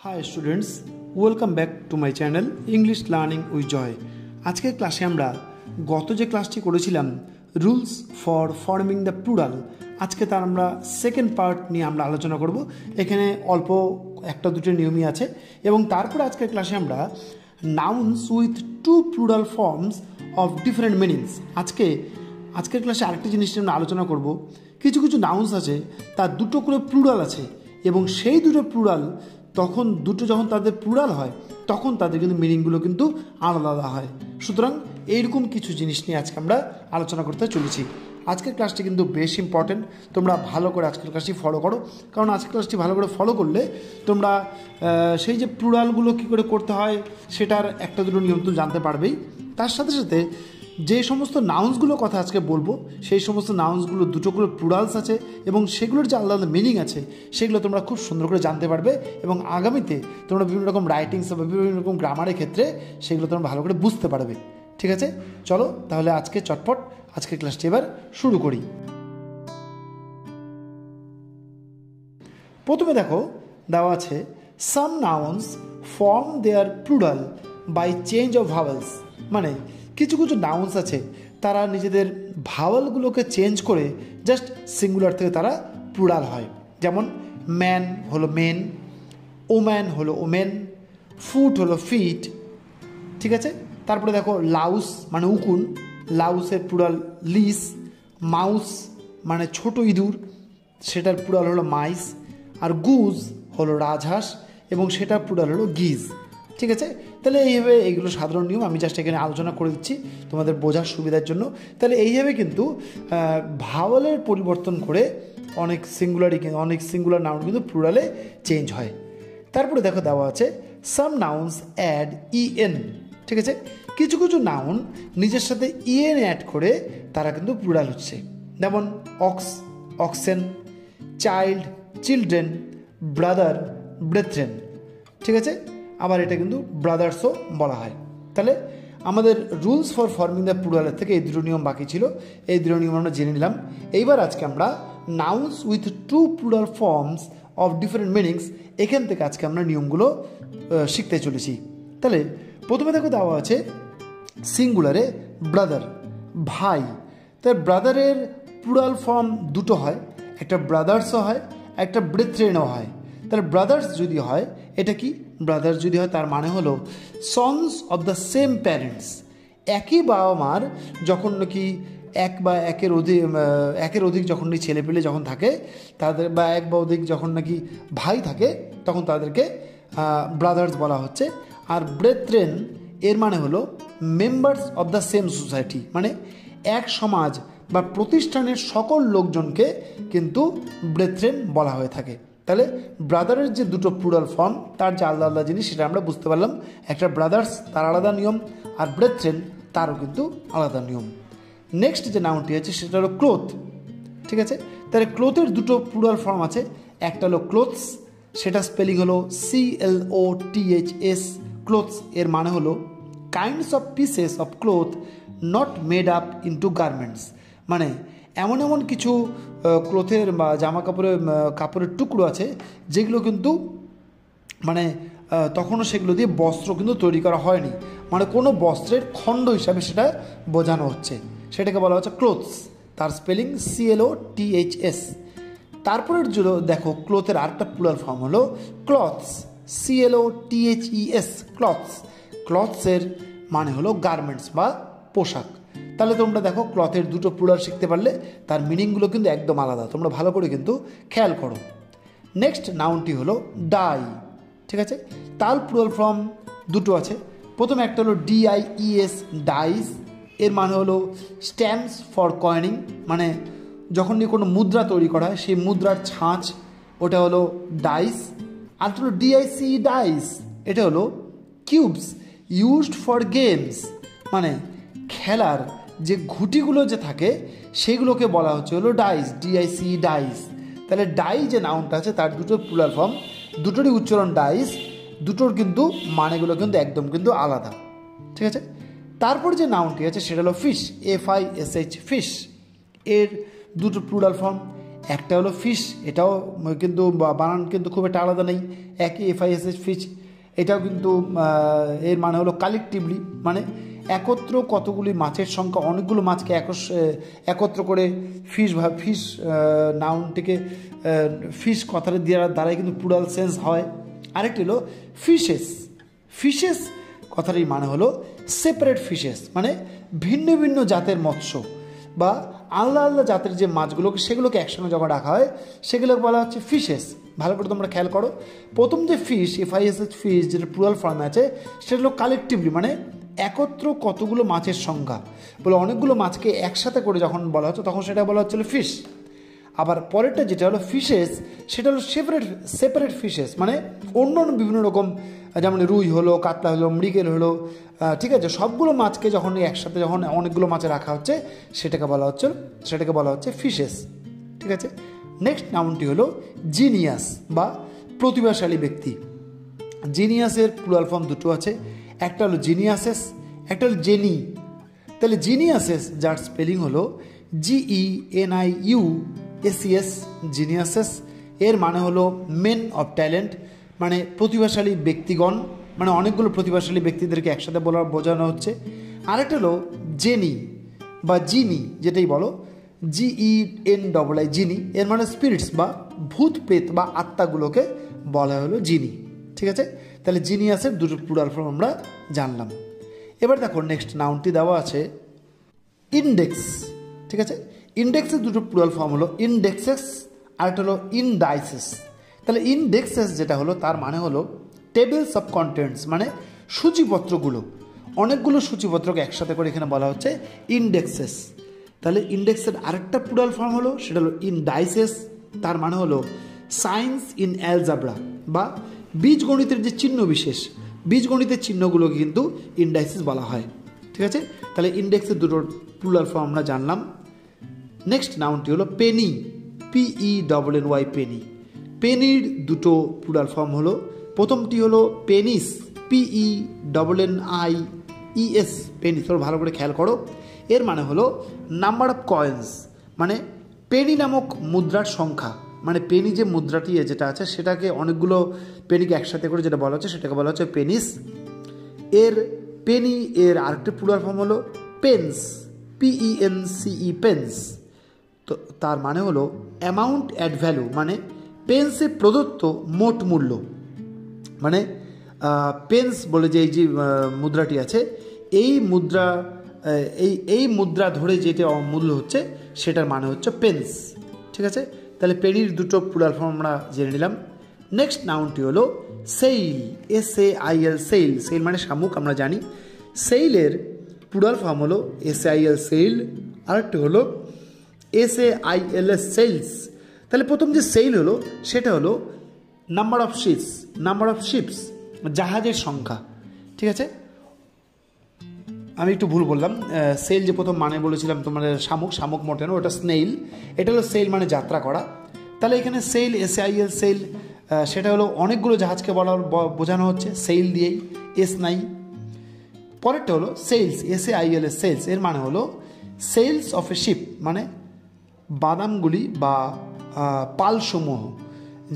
High students, welcome back to my channel English learning with Joy. আজকের ক্লাসে আমরা গত যে ক্লাসটি করেছিলাম rules for forming the plural, আজকে তার আমরা সেকেন্ড পার্ট নিয়ে আমরা আলোচনা করব। এখানে অল্প একটা দুটো নিয়মই আছে এবং তারপরে আজকের ক্লাসে আমরা nouns with two plural forms of different meanings. আজকের ক্লাসে আরেকটি জিনিস আমরা আলোচনা করব। কিছু কিছু নাউন্স আছে তার দুটো করে প্লুরাল আছে এবং সেই দুটো প্লুরাল যখন তাদের প্লুরাল হয় তখন তাদের কিন্তু মিনিংগুলো কিন্তু আলাদা আলাদা হয়। সুতরাং এইরকম কিছু জিনিস নিয়ে আজকে আমরা আলোচনা করতে চলেছি। আজকের ক্লাসটি কিন্তু বেশ ইম্পর্টেন্ট, তোমরা ভালো করে আজকের ক্লাসটি ফলো করো, কারণ আজকের ক্লাসটি ভালো করে ফলো করলে তোমরা সেই যে প্লুরালগুলো কী করে করতে হয় সেটার একটা দুটো নিয়ম তো জানতে পারবেই। তার সাথে সাথে যে সমস্ত নাউন্সগুলো কথা আজকে বলবো সেই সমস্ত নাউন্সগুলো দুটো করে প্লুরালস আছে এবং সেগুলোর যে আলাদা আলাদা মিনিং আছে সেগুলো তোমরা খুব সুন্দর করে জানতে পারবে এবং আগামীতে তোমরা বিভিন্ন রকম রাইটিংস বা বিভিন্ন রকম গ্রামারের ক্ষেত্রে সেগুলো তোমরা ভালো করে বুঝতে পারবে। ঠিক আছে, চলো তাহলে আজকে চটপট আজকের ক্লাসটি এবার শুরু করি। প্রথমে দেখো দেওয়া আছে some nouns form their plural by change of vowels, মানে কিছু কিছু নাউন্স আছে তারা নিজেদের ভাওয়ালগুলোকে চেঞ্জ করে জাস্ট সিঙ্গুলার থেকে তারা প্লুরাল হয়। যেমন ম্যান হলো মেন, ওম্যান হলো ওমেন, ফুট হলো ফিট। ঠিক আছে, তারপরে দেখো লাউস মানে উকুন, লাউসের প্লুরাল লিস, মাউস মানে ছোট ইঁদুর, সেটার প্লুরাল হলো মাইস, আর গুজ হলো রাজহাঁস এবং সেটার প্লুরাল হলো গিজ। ঠিক আছে, তাহলে এইভাবে এইগুলো সাধারণ নিয়ম আমি জাস্ট এখানে আলোচনা করে দিচ্ছি তোমাদের বোঝার সুবিধার জন্য। তাহলে এইভাবে কিন্তু ভাওয়ালের পরিবর্তন করে অনেক সিঙ্গুলার নাউন কিন্তু প্লুরালে চেঞ্জ হয়। তারপরে দেখো দেওয়া আছে সাম নাউন্স অ্যাড ইএন। ঠিক আছে, কিছু কিছু নাউন নিজের সাথে ইএন অ্যাড করে তারা কিন্তু প্লুরাল হচ্ছে। যেমন ox oxen, child children, brother brethren. ঠিক আছে, আবার এটা কিন্তু ব্রাদার্সও বলা হয়। তাহলে আমাদের রুলস ফর ফর্মিং দ্য প্লুরালের থেকে এই দুটো নিয়ম বাকি ছিল, এই দুটো নিয়ম আমরা জেনে নিলাম। এইবার আজকে আমরা nouns with two plural forms of different meanings, এখান থেকে আজকে আমরা নিয়মগুলো শিখতে চলেছি। তাহলে প্রথমে দেখো দেওয়া আছে সিঙ্গুলারে ব্রাদার ভাই। তাই ব্রাদারের প্লুরাল ফর্ম দুটো হয়, একটা ব্রাদার্সও হয় একটা ব্রেথরেনও হয়। তাহলে ব্রাদার্স যদি হয় এটা কি, ব্রাদার্স যদি হয় তার মানে হলো sons of the same parents. একই বাবা মার যখন নাকি এক বা একের অধিক যখন নাকি ছেলেপেলে যখন থাকে তাদের, বা এক বা অধিক যখন নাকি ভাই থাকে তখন তাদেরকে ব্রাদার্স বলা হচ্ছে। আর ব্রেথরেন এর মানে হলো members of the same society, মানে এক সমাজ বা প্রতিষ্ঠানের সকল লোকজনকে কিন্তু ব্রেথরেন বলা হয়ে থাকে। তাহলে ব্রাদারের যে দুটো প্লুরাল ফর্ম তার যে আলাদা আলাদা জিনিস সেটা আমরা বুঝতে পারলাম। একটা ব্রাদার্স তার আলাদা নিয়ম, আর ব্রেথরেন তারও কিন্তু আলাদা নিয়ম। নেক্সট যে নাউনটি আছে সেটা হলো ক্লোথ। ঠিক আছে, তাহলে ক্লোথের দুটো প্লুরাল ফর্ম আছে, একটা হলো ক্লোথস, সেটা স্পেলিং হলো CLOTHS। ক্লোথস এর মানে হলো kinds of pieces of cloth not made up into garments, মানে এমন এমন কিছু ক্লোথের বা জামা কাপড়ের টুকরো আছে যেগুলো কিন্তু মানে তখনও সেগুলো দিয়ে বস্ত্র কিন্তু তৈরি করা হয়নি, মানে কোনো বস্ত্রের খণ্ড হিসাবে সেটা বোঝানো হচ্ছে, সেটাকে বলা হচ্ছে ক্লোথস, তার স্পেলিং CLOTHS। তারপরের জন্য দেখো ক্লোথের আরেকটা প্লুরাল ফর্ম হলো ক্লথস, CLOTHES ক্লথস। ক্লথসের মানে হলো গার্মেন্টস বা পোশাক। তাহলে তোমরা দেখো ক্লথের দুটো প্লুরাল শিখতে পারলে তার মিনিংগুলো কিন্তু একদম আলাদা, তোমরা ভালো করে কিন্তু খেয়াল করো। নেক্সট নাউনটি হলো ডাই। ঠিক আছে, তার প্লুরাল ফর্ম দুটো আছে। প্রথমে একটা হলো DIES ডাইস, এর মানে হলো স্ট্যাম্পস ফর কয়েনিং, মানে যখন কোনো মুদ্রা তৈরি করা হয় সেই মুদ্রার ছাঁচ, ওটা হলো ডাইস। আর হলো DIC ডাইস, এটা হলো কিউবস ইউজড ফর গেমস, মানে খেলার যে ঘুঁটিগুলো যে থাকে সেগুলোকে বলা হচ্ছে হলো ডাইস, DIC ডাইস। তাহলে ডাই যে নাউনটা আছে তার দুটো প্লুরাল ফর্ম, দুটোরই উচ্চারণ ডাইস, দুটোর কিন্তু মানেগুলো কিন্তু একদম কিন্তু আলাদা। ঠিক আছে, তারপর যে নাউনটি আছে সেটা হলো ফিশ, FISH ফিশ। এর দুটো প্লুরাল ফর্ম, একটা হলো ফিশ, এটাও কিন্তু বানান কিন্তু খুব একটা আলাদা নেই, একই FISH ফিশ। এটাও কিন্তু এর মানে হলো কালেকটিভলি, মানে একত্র কতগুলি মাছের সংখ্যা, অনেকগুলো মাছকে একত্র করে ফিশ ফিশ নাউনটিকে ফিশ কথাটা দ্বারাই কিন্তু প্লুরাল সেন্স হয়। আরেকটি হলো ফিশেস। ফিশেস কথাটির মানে হলো সেপারেট ফিশেস, মানে ভিন্ন ভিন্ন জাতের মৎস্য বা আলাদা আলাদা জাতের যে মাছগুলোকে সেগুলোকে একসঙ্গে যখন রাখা হয় সেগুলোকে বলা হচ্ছে ফিশেস। ভালো করে তোমরা খেয়াল করো, প্রথম যে ফিশ FISH ফিশ যেটা প্লুরাল ফর্মে আছে সেটা হলো কালেকটিভলি, মানে একত্র কতগুলো মাছের সংখ্যা বলে অনেকগুলো মাছকে একসাথে করে যখন বলা হচ্ছে তখন সেটা বলা হচ্ছিল ফিশ। আবার পরেরটা যেটা হলো ফিশেস সেটা হলো সেপারেট ফিশেস, মানে অন্য অন্য বিভিন্ন রকম, যেমন রুই হলো, কাতলা হলো, মৃগেল হলো, ঠিক আছে, সবগুলো মাছকে যখন একসাথে যখন অনেকগুলো মাছে রাখা হচ্ছে সেটাকে বলা হচ্ছে ফিশেস। ঠিক আছে। নেক্সট নাউনটি হলো জিনিয়াস বা প্রতিভাশালী ব্যক্তি। জিনিয়াসের প্লুরাল ফর্ম দুটো আছে, একটা হলো জিনিয়াসেস, একটা হলো জেনি। তাহলে জিনিয়াসেস যার স্পেলিং হলো GENIUSES, জিনিয়াসেস, এর মানে হলো মেন অফ ট্যালেন্ট, মানে প্রতিভাশালী ব্যক্তিগণ, মানে অনেকগুলো প্রতিভাশালী ব্যক্তিদেরকে একসাথে বোঝানো হচ্ছে। আরেকটা হলো জেনি বা জিনি, যেটাই বলো GENII, জিনি, এর মানে স্পিরিটস বা ভূত প্রেত বা আত্মাগুলোকে বলা হলো জিনি। ঠিক আছে, তাহলে জিনিয়াসের দুটো প্লুরাল ফর্ম আমরা জানলাম। এবার দেখো নেক্সট নাউনটি দেওয়া আছে ইন্ডেক্স। ঠিক আছে, ইন্ডেক্সের দুটো প্লুরাল ফর্ম হলো ইন্ডেক্সেস আর একটা হলো ইনডাইসেস। তাহলে ইন্ডেক্সেস যেটা হলো তার মানে হলো টেবিলস অফ কন্টেন্টস, মানে সূচিপত্রগুলো, অনেকগুলো সূচিপত্রকে একসাথে করে এখানে বলা হচ্ছে ইন্ডেক্সেস। তাহলে ইন্ডেক্সের আরেকটা প্লুরাল ফর্ম হলো সেটা হলো ইনডাইসেস, তার মানে হলো সায়েন্স ইন অ্যালজাব্রা বা বীজগণিতের যে চিহ্ন বিশেষ, বীজগণিতের চিহ্নগুলোকে কিন্তু ইনডাইসেস বলা হয়। ঠিক আছে, তাহলে ইন্ডেক্সের দুটো প্লুরাল ফর্ম আমরা জানলাম। নেক্সট নাউনটি হলো পেনি, PENNY, পেনি। পেনির দুটো প্লুরাল ফর্ম হলো, প্রথমটি হলো পেনিস, PENNIES, পেনিস। তোমরা ভালো করে খেয়াল করো, এর মানে হলো নাম্বার অফ কয়েন্স, মানে পেনি নামক মুদ্রার সংখ্যা, মানে পেনি যে মুদ্রাটি যেটা আছে সেটাকে অনেকগুলো পেনিকে একসাথে করে যেটা বলা হচ্ছে সেটাকে বলা হচ্ছে পেনিস। এর পেনি এর আরেকটি প্লুরাল ফর্ম হলো পেন্স, PENCE, পেন্স। তো তার মানে হলো অ্যামাউন্ট অ্যাট ভ্যালু, মানে পেন্সে প্রদত্ত মোট মূল্য, মানে পেন্স বলে যে এই যে মুদ্রাটি আছে এই মুদ্রা ধরে যেটা মূল্য হচ্ছে সেটার মানে হচ্ছে পেন্স। ঠিক আছে, তাহলে পেনির দুটো প্লুরাল ফর্ম আমরা জেনে নিলাম। নেক্সট নাউনটি হলো সেইল, SAIL, সেইল। সেইল মানে শামুক, আমরা জানি। সেইলের প্লুরাল ফর্ম হলো SAIL, সেইল, আরেকটি হলো SAILS, সেইলস। তাহলে প্রথম যে সেইল হলো সেটা হলো নাম্বার অফ শিপস, জাহাজের সংখ্যা। ঠিক আছে, আমি একটু ভুল বললাম, সেল যে প্রথম মানে বলেছিলাম তোমার শামুক মোটে না, ওটা স্নেইল, এটা হলো সেইল মানে যাত্রা করা। তাহলে এখানে সেইল, SAIL, সেইল, সেটা হলো অনেকগুলো জাহাজকে বোঝানো হচ্ছে সেইল দিয়েই, এস নাই। পরেরটা হলো সেলস, SAIL, সেলস, এর মানে হলো সেলস অফ এ শিপ, মানে বাদামগুলি বা পালসমূহ,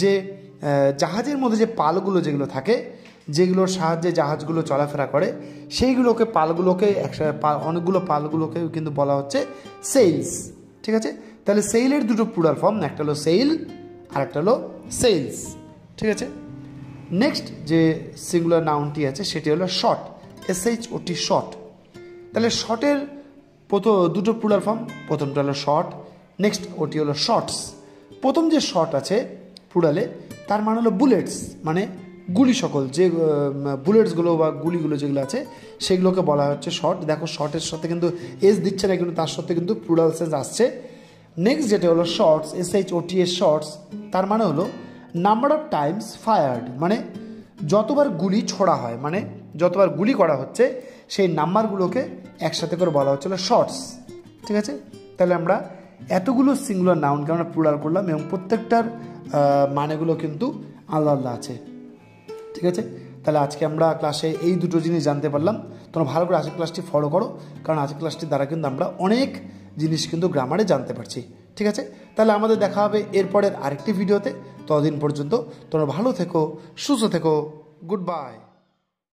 যে জাহাজের মধ্যে যে পালগুলো যেগুলো থাকে, যেগুলোর সাহায্যে জাহাজগুলো চলাফেরা করে, সেইগুলোকে পালগুলোকে অনেকগুলো পালগুলোকে কিন্তু বলা হচ্ছে সেইলস। ঠিক আছে, তাহলে সেইলের দুটো প্লুরাল ফর্ম, একটা হলো সেইল আর একটা হলো সেইলস। ঠিক আছে, নেক্সট যে সিঙ্গুলার নাউনটি আছে সেটি হলো শট, SHOT, শট। তাহলে শটের দুটো প্লুরাল ফর্ম, প্রথমটা হলো শট, নেক্সট ওটি হলো শর্টস। প্রথম যে শট আছে প্লুরালে তার মানে হলো বুলেটস, মানে গুলি সকল, যে বুলেটসগুলো বা গুলিগুলো যেগুলো আছে সেগুলোকে বলা হচ্ছে শট। দেখো শটের সাথে কিন্তু এস দিচ্ছে না, কিন্তু তার সাথে কিন্তু প্লুরাল সেন্স আসছে। নেক্সট যেটা হলো শর্টস, SHOT, শর্টস, তার মানে হলো নাম্বার অফ টাইমস ফায়ার্ড, মানে যতবার গুলি ছোড়া হয়, মানে যতবার গুলি করা হচ্ছে সেই নাম্বারগুলোকে একসাথে করে বলা হচ্ছিল শর্টস। ঠিক আছে, তাহলে আমরা এতগুলো সিঙ্গুলার নাউনকে আমরা প্লুরাল করলাম এবং প্রত্যেকটার মানেগুলো কিন্তু আলাদা আলাদা আছে। ঠিক আছে, তাহলে আজকে আমরা ক্লাসে এই দুটো জিনিস জানতে পারলাম। তোমরা ভালো করে আজকের ক্লাসটি ফলো করো, কারণ আজকের ক্লাসটির দ্বারা কিন্তু আমরা অনেক জিনিস কিন্তু গ্রামারে জানতে পারছি। ঠিক আছে, তাহলে তাহলে আমাদের দেখা হবে এরপরের আরেকটি ভিডিওতে। ততদিন পর্যন্ত তোমরা ভালো থেকো, সুস্থ থেকো। Good bye.